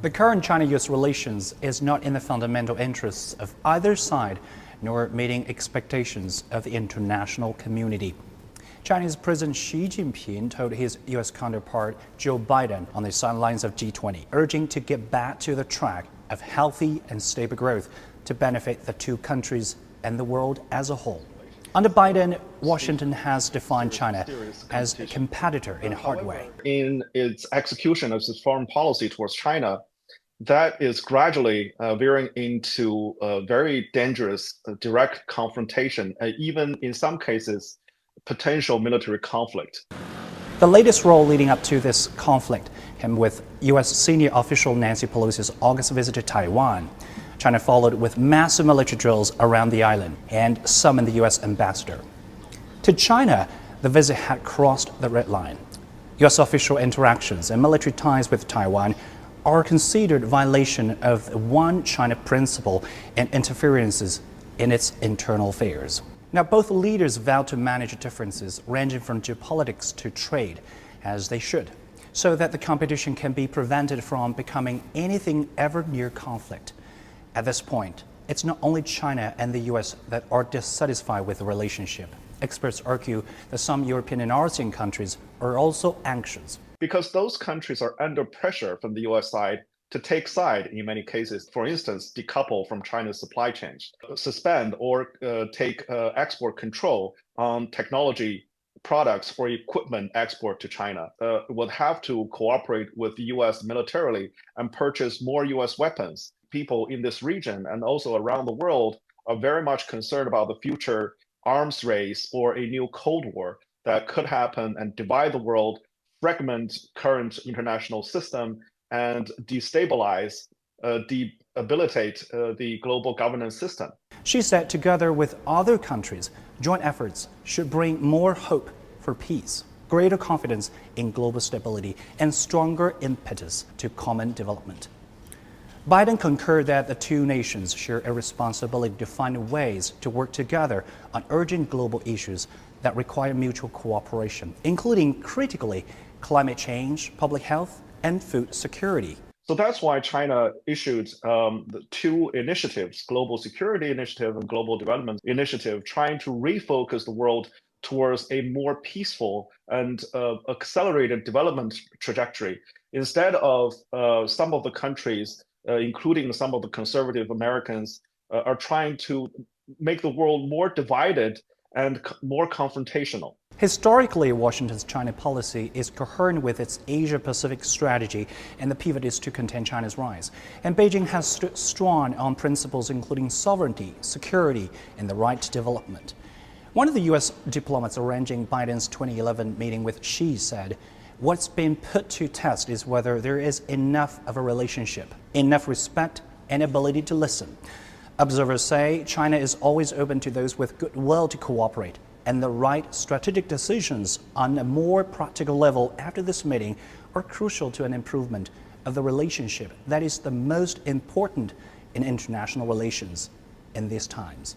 The current China-US relations is not in the fundamental interests of either side, nor meeting expectations of the international community. Chinese President Xi Jinping told his U.S. counterpart Joe Biden on the sidelines of G20, urging to get back to the track of healthy and stable growth to benefit the two countries and the world as a whole. Under Biden, Washington has defined China as a competitor in a hard way. In its execution of its foreign policy towards China, that is gradually veering into a very dangerous direct confrontation, even in some cases, potential military conflict. The latest role leading up to this conflict came with U.S. senior official Nancy Pelosi's August visit to Taiwan. China followed with massive military drills around the island and summoned the U.S. ambassador. To China, the visit had crossed the red line. U.S. official interactions and military ties with Taiwan are considered violation of the One China principle and interferences in its internal affairs. Now, both leaders vowed to manage differences ranging from geopolitics to trade, as they should, so that the competition can be prevented from becoming anything ever near conflict. At this point, it's not only China and the U.S. that are dissatisfied with the relationship. Experts argue that some European and ASEAN countries are also anxious. Because those countries are under pressure from the U.S. side to take side in many cases, for instance, decouple from China's supply chains, suspend or take export control on technology products or equipment export to China, would have to cooperate with the U.S. militarily and purchase more U.S. weapons. People in this region and also around the world are very much concerned about the future arms race or a new Cold War that could happen and divide the world, fragment current international system, and destabilize, debilitate the global governance system. She said together with other countries, joint efforts should bring more hope for peace, greater confidence in global stability, and stronger impetus to common development. Biden concurred that the two nations share a responsibility to find ways to work together on urgent global issues that require mutual cooperation, including critically climate change, public health, and food security. So that's why China issued the two initiatives, Global Security Initiative and Global Development Initiative, trying to refocus the world towards a more peaceful and accelerated development trajectory. Instead of some of the countries, including some of the conservative Americans, are trying to make the world more divided and more confrontational. Historically, Washington's China policy is coherent with its Asia-Pacific strategy, and the pivot is to contain China's rise. And Beijing has stood strong on principles including sovereignty, security, and the right to development. One of the U.S. diplomats arranging Biden's 2011 meeting with Xi said, "What's been put to test is whether there is enough of a relationship, enough respect, and ability to listen." Observers say China is always open to those with goodwill to cooperate, and the right strategic decisions on a more practical level after this meeting are crucial to an improvement of the relationship that is the most important in international relations in these times.